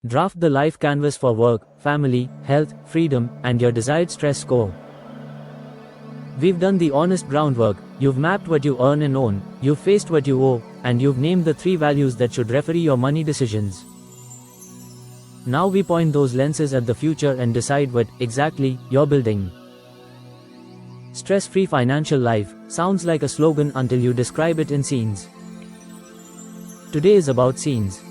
Draft the life canvas for work, family, health, freedom, and your desired stress score. We've done the honest groundwork. You've mapped what you earn and own, you've faced what you owe, and you've named the 3 values that should referee your money decisions. Now we point those lenses at the future and decide what, exactly, you're building. Stress-free financial life sounds like a slogan until you describe it in scenes. Today is about scenes.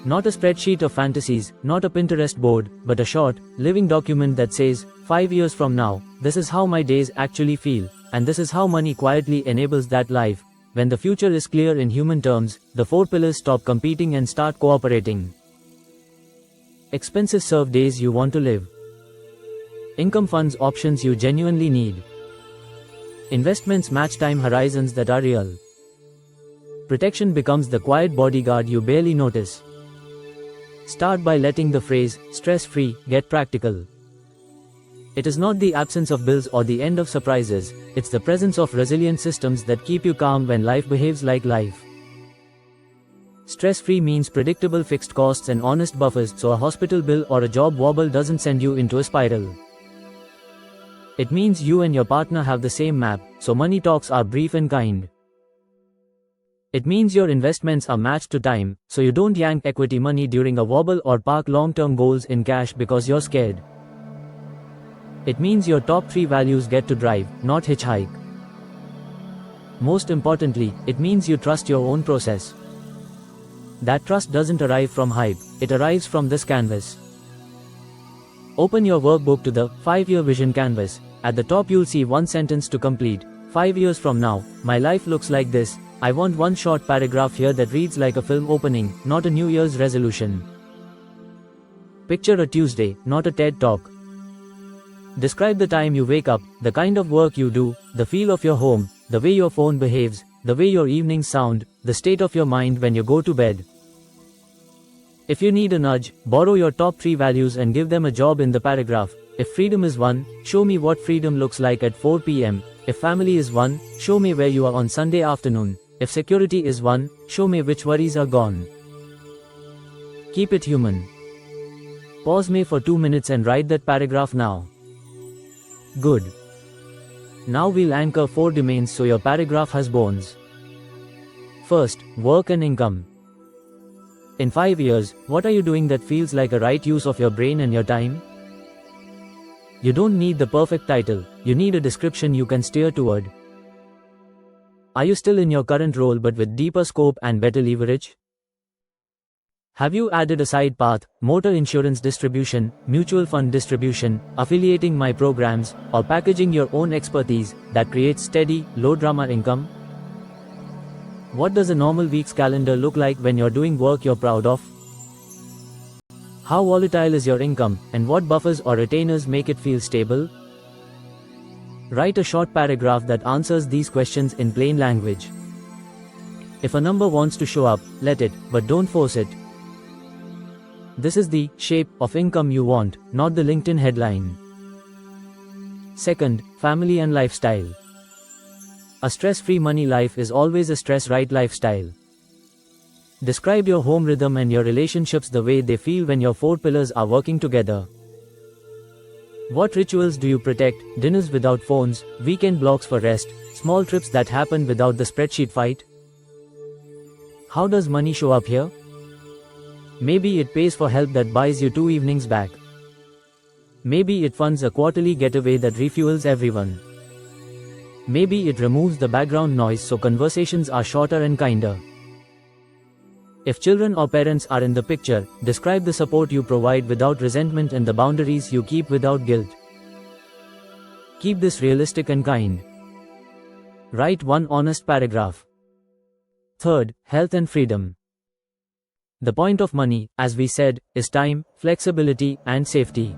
Not a spreadsheet of fantasies, not a Pinterest board, but a short, living document that says, 5 years from now, this is how my days actually feel, and this is how money quietly enables that life. When the future is clear in human terms, the 4 pillars stop competing and start cooperating. Expenses serve days you want to live. Income funds options you genuinely need. Investments match time horizons that are real. Protection becomes the quiet bodyguard you barely notice. Start by letting the phrase, stress-free, get practical. It is not the absence of bills or the end of surprises, it's the presence of resilient systems that keep you calm when life behaves like life. Stress-free means predictable fixed costs and honest buffers so a hospital bill or a job wobble doesn't send you into a spiral. It means you and your partner have the same map, so money talks are brief and kind. It means your investments are matched to time, so you don't yank equity money during a wobble or park long-term goals in cash because you're scared. It means your top 3 values get to drive, not hitchhike. Most importantly, it means you trust your own process. That trust doesn't arrive from hype, it arrives from this canvas. Open your workbook to the 5-year vision canvas. At the top you'll see one sentence to complete. 5 years from now, my life looks like this. I want one short paragraph here that reads like a film opening, not a New Year's resolution. Picture a Tuesday, not a TED Talk. Describe the time you wake up, the kind of work you do, the feel of your home, the way your phone behaves, the way your evenings sound, the state of your mind when you go to bed. If you need a nudge, borrow your top 3 values and give them a job in the paragraph. If freedom is 1, show me what freedom looks like at 4 p.m. If family is 1, show me where you are on Sunday afternoon. If security is 1, show me which worries are gone. Keep it human. Pause me for 2 minutes and write that paragraph now. Good. Now we'll anchor 4 domains so your paragraph has bones. First, work and income. In 5 years, what are you doing that feels like a right use of your brain and your time? You don't need the perfect title, you need a description you can steer toward. Are you still in your current role but with deeper scope and better leverage? Have you added a side path, motor insurance distribution, mutual fund distribution, affiliating my programs, or packaging your own expertise that creates steady, low-drama income? What does a normal week's calendar look like when you're doing work you're proud of? How volatile is your income, and what buffers or retainers make it feel stable? Write a short paragraph that answers these questions in plain language. If a number wants to show up, let it, but don't force it. This is the shape of income you want, not the LinkedIn headline. Second, family and lifestyle. A stress-free money life is always a stress-right lifestyle. Describe your home rhythm and your relationships the way they feel when your 4 pillars are working together. What rituals do you protect? Dinners without phones, weekend blocks for rest, small trips that happen without the spreadsheet fight? How does money show up here? Maybe it pays for help that buys you 2 evenings back. Maybe it funds a quarterly getaway that refuels everyone. Maybe it removes the background noise so conversations are shorter and kinder. If children or parents are in the picture, describe the support you provide without resentment and the boundaries you keep without guilt. Keep this realistic and kind. Write one honest paragraph. Third, health and freedom. The point of money, as we said, is time, flexibility, and safety.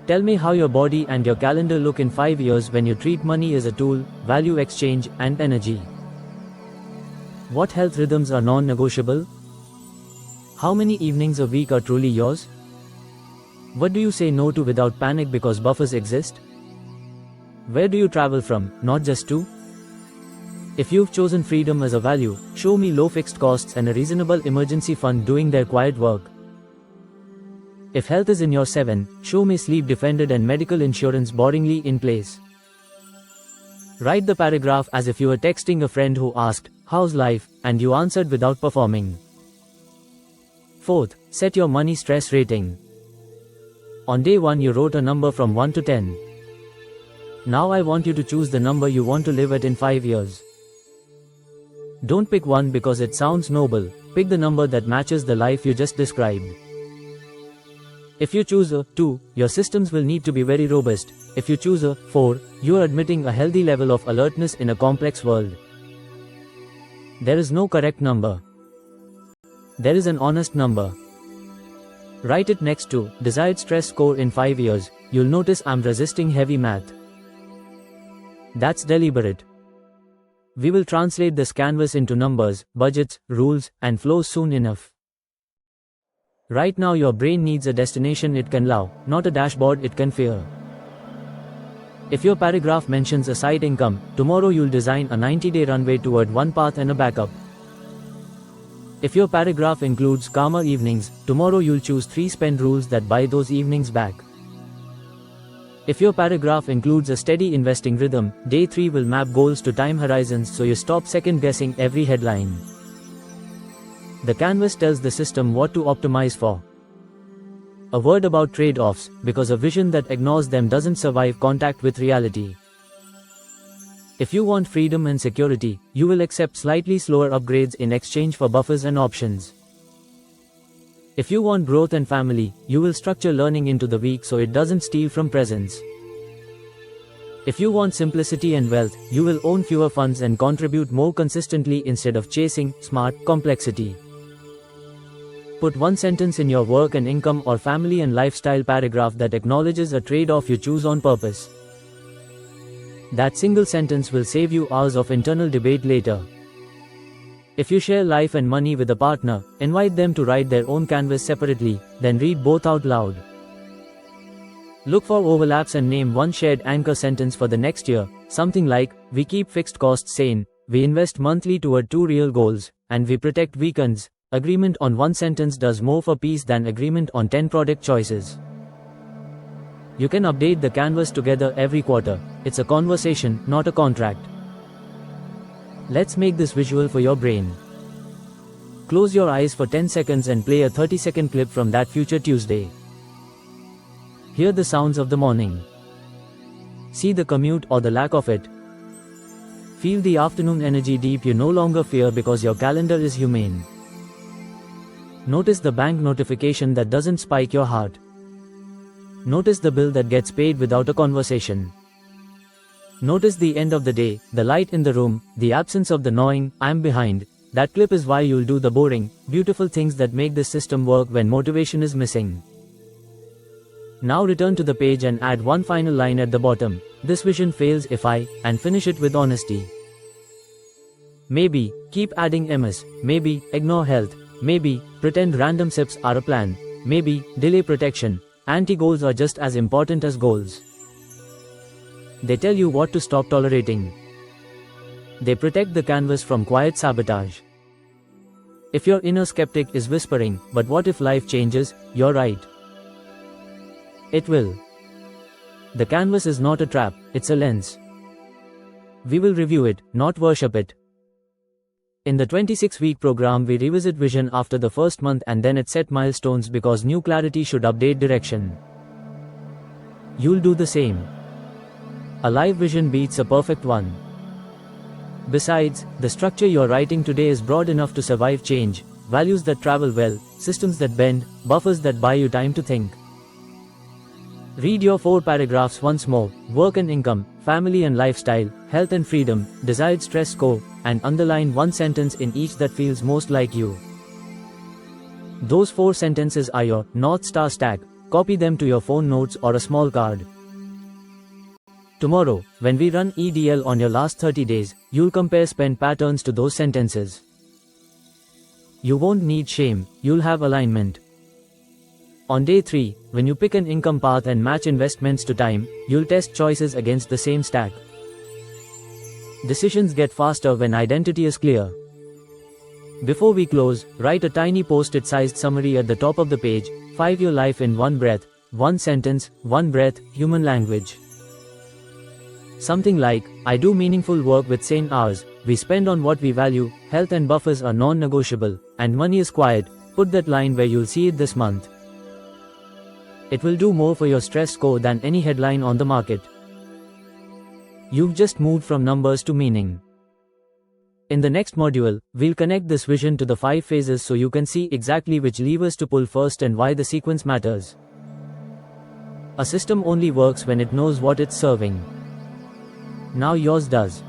Tell me how your body and your calendar look in 5 years when you treat money as a tool, value exchange, and energy. What health rhythms are non-negotiable? How many evenings a week are truly yours? What do you say no to without panic because buffers exist? Where do you travel from, not just to? If you've chosen freedom as a value, show me low fixed costs and a reasonable emergency fund doing their quiet work. If health is in your 7, show me sleep defended and medical insurance boringly in place. Write the paragraph as if you were texting a friend who asked, "How's life?" and you answered without performing. 4th, set your money stress rating. On day 1 you wrote a number from 1 to 10. Now I want you to choose the number you want to live at in 5 years. Don't pick 1 because it sounds noble, pick the number that matches the life you just described. If you choose a 2, your systems will need to be very robust. If you choose a 4, you are admitting a healthy level of alertness in a complex world. There is no correct number. There is an honest number. Write it next to desired stress score in 5 years. You'll notice I'm resisting heavy math. That's deliberate. We will translate this canvas into numbers, budgets, rules, and flows soon enough. Right now your brain needs a destination it can love, not a dashboard it can fear. If your paragraph mentions a side income, tomorrow you'll design a 90-day runway toward one path and a backup. If your paragraph includes calmer evenings, tomorrow you'll choose 3 spend rules that buy those evenings back. If your paragraph includes a steady investing rhythm, day 3 will map goals to time horizons so you stop second-guessing every headline. The canvas tells the system what to optimize for. A word about trade-offs, because a vision that ignores them doesn't survive contact with reality. If you want freedom and security, you will accept slightly slower upgrades in exchange for buffers and options. If you want growth and family, you will structure learning into the week so it doesn't steal from presence. If you want simplicity and wealth, you will own fewer funds and contribute more consistently instead of chasing smart complexity. Put one sentence in your work and income or family and lifestyle paragraph that acknowledges a trade-off you choose on purpose. That single sentence will save you hours of internal debate later. If you share life and money with a partner, invite them to write their own canvas separately, then read both out loud. Look for overlaps and name one shared anchor sentence for the next year, something like, "We keep fixed costs sane, we invest monthly toward 2 real goals, and we protect weekends." Agreement on one sentence does more for peace than agreement on 10 product choices. You can update the canvas together every quarter. It's a conversation, not a contract. Let's make this visual for your brain. Close your eyes for 10 seconds and play a 30-second clip from that future Tuesday. Hear the sounds of the morning. See the commute or the lack of it. Feel the afternoon energy deep you no longer fear because your calendar is humane. Notice the bank notification that doesn't spike your heart. Notice the bill that gets paid without a conversation. Notice the end of the day, the light in the room, the absence of the gnawing, "I'm behind." That clip is why you'll do the boring, beautiful things that make this system work when motivation is missing. Now return to the page and add one final line at the bottom. "This vision fails if I," and finish it with honesty. Maybe, keep adding MS, maybe, ignore health, maybe, pretend random sips are a plan, maybe, delay protection. Anti-goals are just as important as goals. They tell you what to stop tolerating. They protect the canvas from quiet sabotage. If your inner skeptic is whispering, "But what if life changes?" you're right. It will. The canvas is not a trap, it's a lens. We will review it, not worship it. In the 26-week program we revisit vision after the first month and then at set milestones because new clarity should update direction. You'll do the same. A live vision beats a perfect one. Besides, the structure you're writing today is broad enough to survive change, values that travel well, systems that bend, buffers that buy you time to think. Read your 4 paragraphs once more: work and income, family and lifestyle, health and freedom, desired stress score, and underline one sentence in each that feels most like you. Those 4 sentences are your North Star stack. Copy them to your phone notes or a small card. Tomorrow, when we run EDL on your last 30 days, you'll compare spend patterns to those sentences. You won't need shame, you'll have alignment. On day 3, when you pick an income path and match investments to time, you'll test choices against the same stack. Decisions get faster when identity is clear. Before we close, write a tiny post-it sized summary at the top of the page. 5-year life in one breath, one sentence, one breath, human language. Something like, I do meaningful work with sane hours, we spend on what we value, health and buffers are non-negotiable, and money is quiet. Put that line where you'll see it this month. It will do more for your stress score than any headline on the market. You've just moved from numbers to meaning. In the next module, we'll connect this vision to the 5 phases so you can see exactly which levers to pull first and why the sequence matters. A system only works when it knows what it's serving. Now yours does.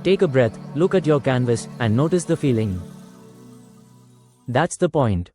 Take a breath, look at your canvas, and notice the feeling. That's the point.